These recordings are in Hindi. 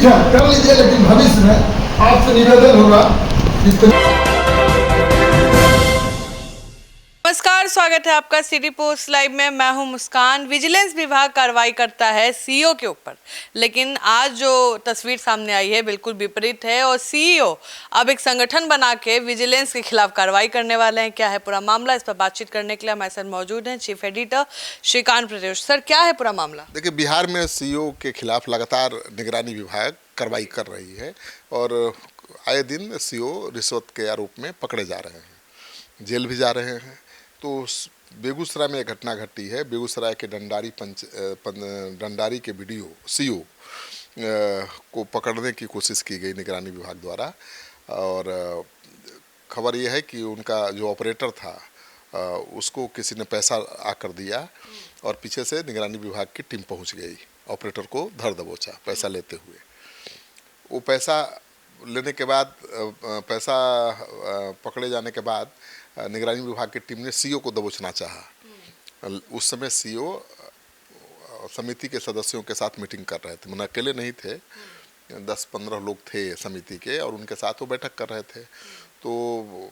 ठीक है कर लीजिए, लेकिन भविष्य में आपसे निवेदन होगा नमस्कार, स्वागत है आपका सिटी पोस्ट लाइव में। मैं हूं मुस्कान। विजिलेंस विभाग कार्रवाई करता है सीईओ के ऊपर, लेकिन आज जो तस्वीर सामने आई है बिल्कुल विपरीत है और सीईओ अब एक संगठन बना के विजिलेंस के खिलाफ कार्रवाई करने वाले हैं। क्या है पूरा मामला, इस पर बातचीत करने के लिए हमारे साथ मौजूद हैं chief editor Shrikant Pratyush. Sir, क्या है पूरा मामला? देखिए, बिहार में सीईओ के खिलाफ लगातार निगरानी विभाग कार्रवाई कर रही है और आए दिन सीईओ रिश्वत के आरोप में पकड़े जा रहे हैं, जेल भी जा रहे हैं। तो बेगूसराय में एक घटना घटी है। बेगूसराय के डंडारी के वीडियो सीईओ को पकड़ने की कोशिश की गई निगरानी विभाग द्वारा, और खबर यह है कि उनका जो ऑपरेटर था उसको किसी ने पैसा आकर दिया और पीछे से निगरानी विभाग की टीम पहुंच गई, ऑपरेटर को धर दबोचा पैसा लेते हुए। वो पैसा लेने के बाद, पैसा पकड़े जाने के बाद निगरानी विभाग की टीम ने सीईओ को दबोचना चाहा। उस समय सीईओ समिति के सदस्यों के साथ मीटिंग कर रहे थे, मतलब अकेले नहीं थे, 10-15 लोग थे समिति के और उनके साथ वो बैठक कर रहे थे। तो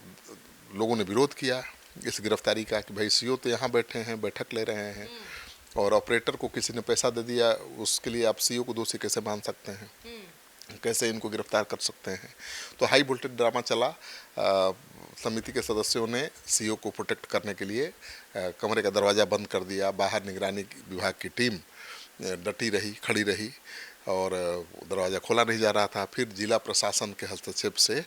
लोगों ने विरोध किया इस गिरफ्तारी का कि भाई सीईओ तो यहाँ बैठे हैं, बैठक ले रहे हैं और ऑपरेटर को किसी ने पैसा दे दिया, उसके लिए आप सीईओ को दोषी कैसे मान सकते हैं, कैसे इनको गिरफ्तार कर सकते हैं। तो हाई वोल्टेज ड्रामा चला। समिति के सदस्यों ने सीईओ को प्रोटेक्ट करने के लिए कमरे का दरवाज़ा बंद कर दिया। बाहर निगरानी विभाग की टीम डटी रही, खड़ी रही और दरवाज़ा खोला नहीं जा रहा था। फिर जिला प्रशासन के हस्तक्षेप से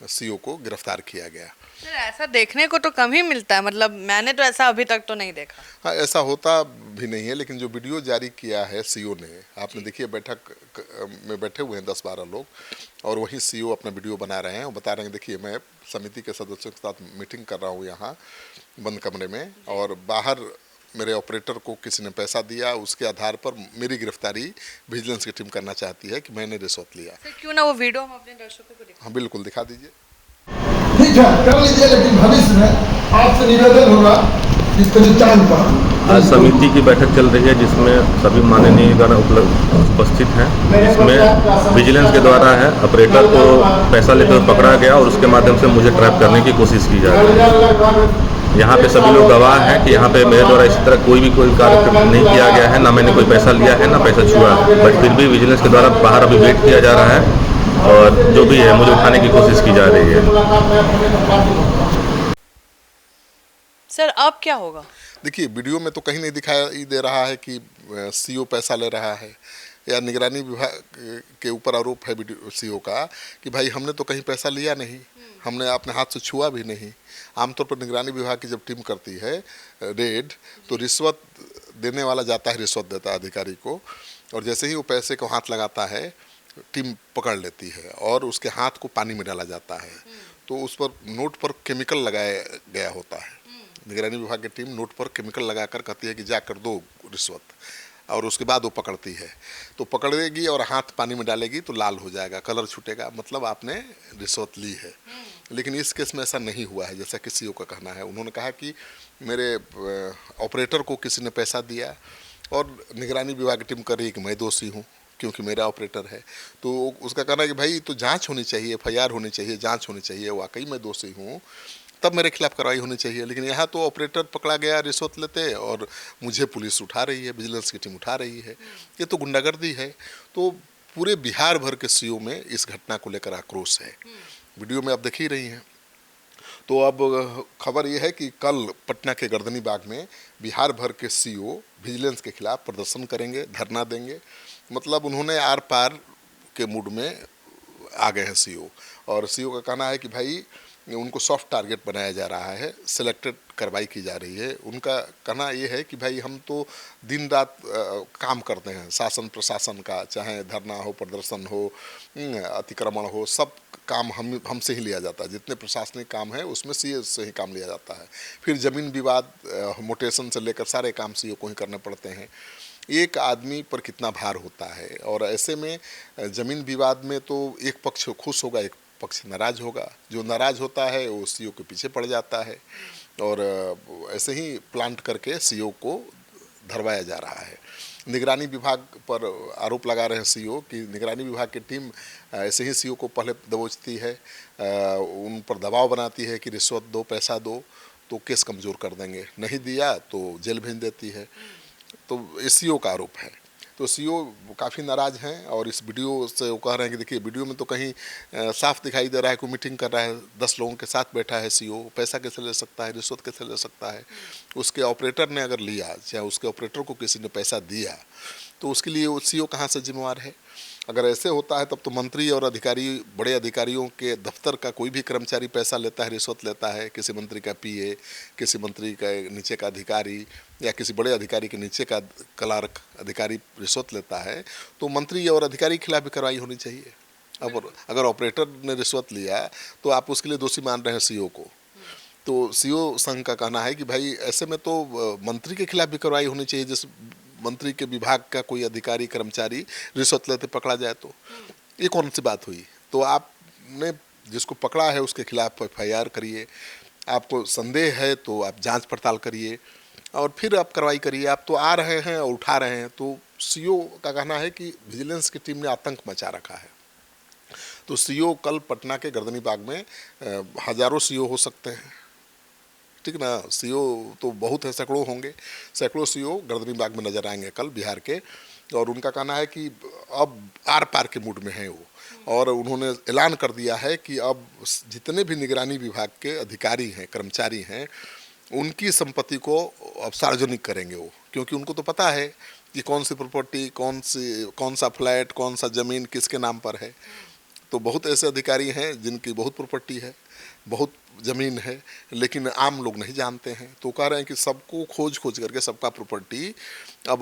सीईओ को गिरफ्तार किया गया। सर, ऐसा देखने को तो कम ही मिलता है, मतलब मैंने तो ऐसा अभी तक तो नहीं देखा। हाँ, ऐसा होता भी नहीं है, लेकिन जो वीडियो जारी किया है सीईओ ने, आपने देखिए, बैठक में बैठे हुए हैं 10-12 लोग और वहीं सीईओ अपना वीडियो बना रहे हैं और बता रहे हैं, देखिए मैं समिति के सदस्यों के साथ मीटिंग कर रहा हूँ यहाँ बंद कमरे में और बाहर मेरे ऑपरेटर को किसी ने पैसा दिया, उसके आधार पर मेरी गिरफ्तारी विजिलेंस की टीम करना चाहती है कि मैंने रिश्वत लिया। सर, क्यों ना वो वीडियो हम अपने दर्शकों को दिखाएं? हाँ, बिल्कुल दिखा दीजिए। ठीक है कर लीजिए, लेकिन भविष्य में आपसे निवेदन होगा इस पहचान पर। आज समिति की बैठक चल रही है जिसमें सभी माननीय गण उपस्थित हैं। इसमें विजिलेंस के द्वारा है ऑपरेटर को पैसा लेते हुए पकड़ा गया और उसके माध्यम से मुझे ट्रैप करने की कोशिश की जा रही है। यहाँ पे सभी लोग गवाह हैं कि यहाँ पे मेरे द्वारा इसी तरह कोई कार्य नहीं किया गया है, ना मैंने कोई पैसा लिया है, ना पैसा छुआ है। बट फिर भी विजिलेंस के द्वारा बाहर अभी वेट किया जा रहा है और जो भी है मुझे उठाने की कोशिश की जा रही है। सर, अब क्या होगा? देखिए, वीडियो में तो कहीं नहीं दिखाई दे रहा है कि सीईओ पैसा ले रहा है, या निगरानी विभाग के ऊपर आरोप है सीईओ का कि भाई हमने तो कहीं पैसा लिया नहीं, हमने अपने हाथ से छुआ भी नहीं। आमतौर पर निगरानी विभाग की जब टीम करती है रेड, तो रिश्वत देने वाला जाता है, रिश्वत देता है अधिकारी को, और जैसे ही वो पैसे को हाथ लगाता है टीम पकड़ लेती है और उसके हाथ को पानी में डाला जाता है। तो उस पर नोट पर केमिकल लगाया गया होता है। निगरानी विभाग की टीम नोट पर केमिकल लगाकर कहती है कि जाकर दो रिश्वत, और उसके बाद वो पकड़ती है। तो पकड़ेगी और हाथ पानी में डालेगी तो लाल हो जाएगा, कलर छूटेगा, मतलब आपने रिश्वत ली है। लेकिन इस केस में ऐसा नहीं हुआ है, जैसा कि सीईओ का कहना है। उन्होंने कहा कि मेरे ऑपरेटर को किसी ने पैसा दिया और निगरानी विभाग की टीम कर रही है कि मैं दोषी हूँ क्योंकि मेरा ऑपरेटर है। तो उसका कहना है कि भाई तो जांच होनी चाहिए, एफआईआर होनी चाहिए, जांच होनी चाहिए, वाकई मैं दोषी हूँ तब मेरे खिलाफ कार्रवाई होनी चाहिए। लेकिन यहाँ तो ऑपरेटर पकड़ा गया रिश्वत लेते और मुझे पुलिस उठा रही है, विजिलेंस की टीम उठा रही है। ये तो गुंडागर्दी है। तो पूरे बिहार भर के सीईओ में इस घटना को लेकर आक्रोश है। वीडियो में आप देख ही रही हैं। तो अब खबर ये है कि कल पटना के गर्दनी बाग में बिहार भर के सीईओ विजिलेंस के खिलाफ प्रदर्शन करेंगे, धरना देंगे। मतलब उन्होंने आर पार के मूड में आ गए हैं सीईओ, और सीईओ का कहना है कि भाई उनको सॉफ्ट टारगेट बनाया जा रहा है, सिलेक्टेड कार्रवाई की जा रही है। उनका कहना ये है कि भाई हम तो दिन रात काम करते हैं शासन प्रशासन का, चाहे धरना हो, प्रदर्शन हो, अतिक्रमण हो, सब काम हमसे ही लिया जाता है। जितने प्रशासनिक काम है उसमें सीईओ से ही काम लिया जाता है। फिर ज़मीन विवाद, मोटेशन से लेकर सारे काम सीईओ को ही करने पड़ते हैं। एक आदमी पर कितना भार होता है, और ऐसे में ज़मीन विवाद में तो एक पक्ष खुश होगा, एक पक्ष नाराज होगा। जो नाराज होता है वो सीईओ के पीछे पड़ जाता है, और ऐसे ही प्लांट करके सीईओ को धरवाया जा रहा है। निगरानी विभाग पर आरोप लगा रहे हैं सीईओ कि निगरानी विभाग की टीम ऐसे ही सीईओ को पहले दबोचती है, उन पर दबाव बनाती है कि रिश्वत दो, पैसा दो तो केस कमज़ोर कर देंगे, नहीं दिया तो जेल भेज देती है। तो ये सीईओ का आरोप है। तो सीईओ काफ़ी नाराज़ हैं और इस वीडियो से वो कह रहे हैं कि देखिए वीडियो में तो कहीं साफ दिखाई दे रहा है कोई मीटिंग कर रहा है, 10 लोगों के साथ बैठा है सीईओ, पैसा कैसे ले सकता है, रिश्वत कैसे ले सकता है। उसके ऑपरेटर ने अगर लिया, चाहे उसके ऑपरेटर को किसी ने पैसा दिया, तो उसके लिए वो सीईओ कहाँ से जिम्मेवार है। अगर ऐसे होता है तब तो मंत्री और अधिकारी, बड़े अधिकारियों के दफ्तर का कोई भी कर्मचारी पैसा लेता है, रिश्वत लेता है, किसी मंत्री का पीए, किसी मंत्री का नीचे का अधिकारी या किसी बड़े अधिकारी के नीचे का क्लर्क अधिकारी रिश्वत लेता है, तो मंत्री और अधिकारी के खिलाफ भी कार्रवाई होनी चाहिए। अब अगर ऑपरेटर ने रिश्वत लिया तो आप उसके लिए दोषी मान रहे हैं सीईओ को। तो सीईओ संघ का कहना है कि भाई ऐसे में तो मंत्री के खिलाफ भी कार्रवाई होनी चाहिए, जिस मंत्री के विभाग का कोई अधिकारी कर्मचारी रिश्वत लेते पकड़ा जाए तो ये कौन सी बात हुई। तो आपने जिसको पकड़ा है उसके खिलाफ एफआईआर करिए, आपको संदेह है तो आप जांच पड़ताल करिए और फिर आप कार्रवाई करिए। आप तो आ रहे हैं और उठा रहे हैं। तो सीईओ का कहना है कि विजिलेंस की टीम ने आतंक मचा रखा है। तो सीईओ कल पटना के गर्दनी बाग में हजारों सीईओ हो सकते हैं, ठीक ना। सीईओ तो बहुत है, सैकड़ों होंगे, सैकड़ों सीईओ गर्दनी बाग में नजर आएंगे कल बिहार के। और उनका कहना है कि अब आर पार के मूड में हैं वो, और उन्होंने ऐलान कर दिया है कि अब जितने भी निगरानी विभाग के अधिकारी हैं, कर्मचारी हैं, उनकी संपत्ति को अब सार्वजनिक करेंगे वो, क्योंकि उनको तो पता है कि कौन सी प्रॉपर्टी, कौन सा फ्लैट, कौन सा ज़मीन किसके नाम पर है। तो बहुत ऐसे अधिकारी हैं जिनकी बहुत प्रॉपर्टी है, बहुत ज़मीन है, लेकिन आम लोग नहीं जानते हैं। तो कह रहे हैं कि सबको खोज करके सबका प्रॉपर्टी अब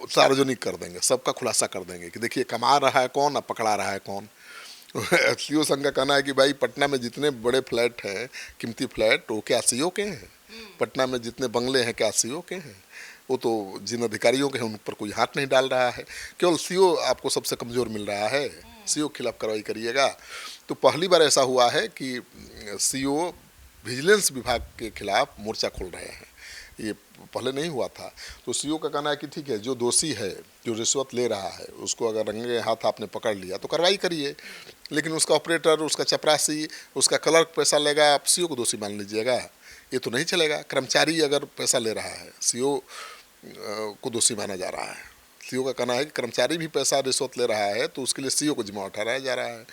सार्वजनिक कर देंगे, सबका खुलासा कर देंगे कि देखिए कमा रहा है कौन, अब पकड़ा रहा है कौन। सीईओ संघ का कहना है कि भाई पटना में जितने बड़े फ्लैट हैं, कीमती फ्लैट, वो क्या सीईओ के हैं? पटना में जितने बंगले हैं क्या सीईओ के हैं? वो तो जिन अधिकारियों के हैं उन पर कोई हाथ नहीं डाल रहा है। केवल सीईओ आपको सबसे कमज़ोर मिल रहा है। सीईओ के खिलाफ कार्रवाई करिएगा। तो पहली बार ऐसा हुआ है कि सीईओ विजिलेंस विभाग के खिलाफ मोर्चा खोल रहे हैं, ये पहले नहीं हुआ था। तो सीईओ का कहना है कि ठीक है, जो दोषी है, जो रिश्वत ले रहा है, उसको अगर रंगे हाथ आपने पकड़ लिया तो कार्रवाई करिए, लेकिन उसका ऑपरेटर, उसका चपरासी, उसका क्लर्क पैसा लेगा, आप सीईओ को दोषी मान लीजिएगा, ये तो नहीं चलेगा। कर्मचारी अगर पैसा ले रहा है, सीईओ को दोषी माना जा रहा है। सीईओ का कहना है कि कर्मचारी भी पैसा रिश्वत ले रहा है तो उसके लिए सीईओ को जिम्मेदार ठहराया जा रहा है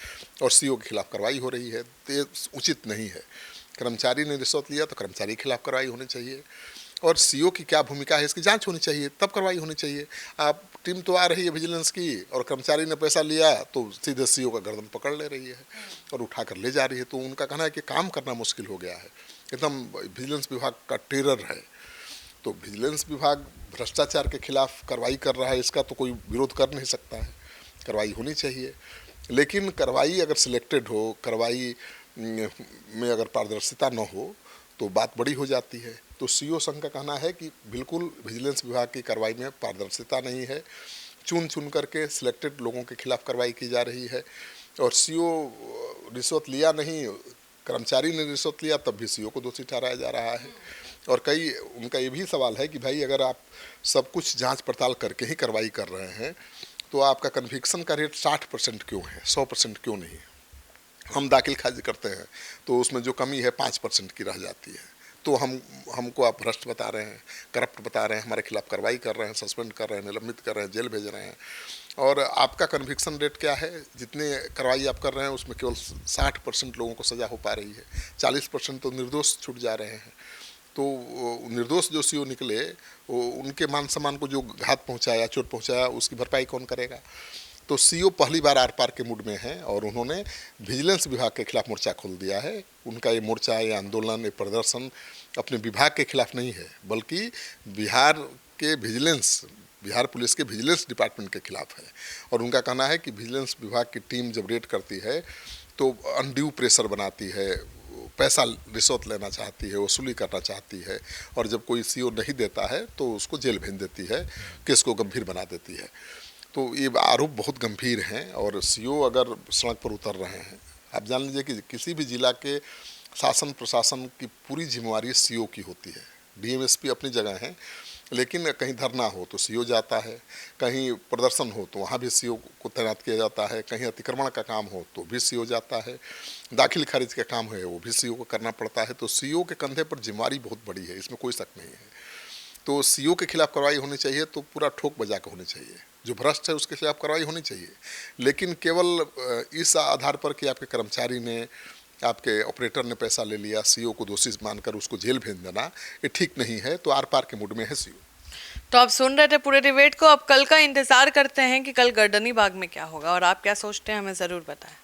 और सीईओ के खिलाफ कार्रवाई हो रही है। तो ये उचित नहीं है। कर्मचारी ने रिश्वत लिया तो कर्मचारी के खिलाफ कार्रवाई होनी चाहिए, और सीईओ की क्या भूमिका है इसकी जांच होनी चाहिए, तब कार्रवाई होनी चाहिए। आप टीम तो आ रही है विजिलेंस की और कर्मचारी ने पैसा लिया तो सीधे सीईओ का गर्दन पकड़ ले रही है और उठा कर ले जा रही है। तो उनका कहना है कि काम करना मुश्किल हो गया है, एकदम विजिलेंस विभाग का टेरर है। तो विजिलेंस विभाग भ्रष्टाचार के खिलाफ कार्रवाई कर रहा है, इसका तो कोई विरोध कर नहीं सकता है, कार्रवाई होनी चाहिए। लेकिन कार्रवाई अगर सिलेक्टेड हो, कार्रवाई में अगर पारदर्शिता न हो तो बात बड़ी हो जाती है। तो सीईओ संघ का कहना है कि बिल्कुल विजिलेंस विभाग की कार्रवाई में पारदर्शिता नहीं है, चुन करके सिलेक्टेड लोगों के खिलाफ कार्रवाई की जा रही है। और सीईओ रिश्वत लिया नहीं, कर्मचारी ने रिश्वत लिया तब भी सीईओ को दोषी ठहराया जा रहा है। और कई उनका ये भी सवाल है कि भाई अगर आप सब कुछ जांच पड़ताल करके ही कार्रवाई कर रहे हैं तो आपका कन्विक्शन का रेट 60% क्यों है, 100% क्यों नहीं है? हम दाखिल खारिज करते हैं तो उसमें जो कमी है 5% की रह जाती है। तो हमको आप भ्रष्ट बता रहे हैं, करप्ट बता रहे हैं, हमारे खिलाफ कार्रवाई कर रहे हैं, सस्पेंड कर रहे हैं, निलंबित कर रहे हैं, जेल भेज रहे हैं। और आपका कन्विक्शन रेट क्या है? जितने कार्रवाई आप कर रहे हैं उसमें केवल 60% लोगों को सज़ा हो पा रही है, 40% तो निर्दोष छूट जा रहे हैं। तो निर्दोष जो सीईओ निकले, उनके मान सम्मान को जो घात पहुंचाया, चोट पहुंचाया, उसकी भरपाई कौन करेगा? तो सीईओ पहली बार आर पार के मूड में हैं और उन्होंने विजिलेंस विभाग के खिलाफ मोर्चा खोल दिया है। उनका ये मोर्चा, ये आंदोलन, ये प्रदर्शन अपने विभाग के खिलाफ नहीं है, बल्कि बिहार के विजिलेंस, बिहार पुलिस के विजिलेंस डिपार्टमेंट के खिलाफ है। और उनका कहना है कि विजिलेंस विभाग की टीम जब रेड करती है तो अनड्यू प्रेशर बनाती है, पैसा रिश्वत लेना चाहती है, वसूली करना चाहती है, और जब कोई सीईओ नहीं देता है तो उसको जेल भेज देती है, केस को गंभीर बना देती है। तो ये आरोप बहुत गंभीर हैं। और सीईओ अगर सड़क पर उतर रहे हैं, आप जान लीजिए कि किसी भी जिला के शासन प्रशासन की पूरी जिम्मेवारी सीईओ की होती है। डीएमएसपी अपनी जगह हैं लेकिन कहीं धरना हो तो सीओ जाता है, कहीं प्रदर्शन हो तो वहाँ भी सीओ को तैनात किया जाता है, कहीं अतिक्रमण का काम हो तो भी सीओ जाता है, दाखिल खारिज का काम है वो भी सीओ को करना पड़ता है। तो सीओ के कंधे पर जिम्मेदारी बहुत बड़ी है, इसमें कोई शक नहीं है। तो सीओ के खिलाफ कार्रवाई होनी चाहिए तो पूरा ठोक बजा के होनी चाहिए, जो भ्रष्ट है उसके खिलाफ कार्रवाई होनी चाहिए। लेकिन केवल इस आधार पर कि आपके कर्मचारी ने, आपके ऑपरेटर ने पैसा ले लिया, सीओ को दोषी मानकर उसको जेल भेज देना, ये ठीक नहीं है। तो आर पार के मूड में है सीओ। तो आप सुन रहे थे पूरे डिबेट को। अब कल का इंतजार करते हैं कि कल गर्दनी बाग में क्या होगा, और आप क्या सोचते हैं हमें ज़रूर बताएं।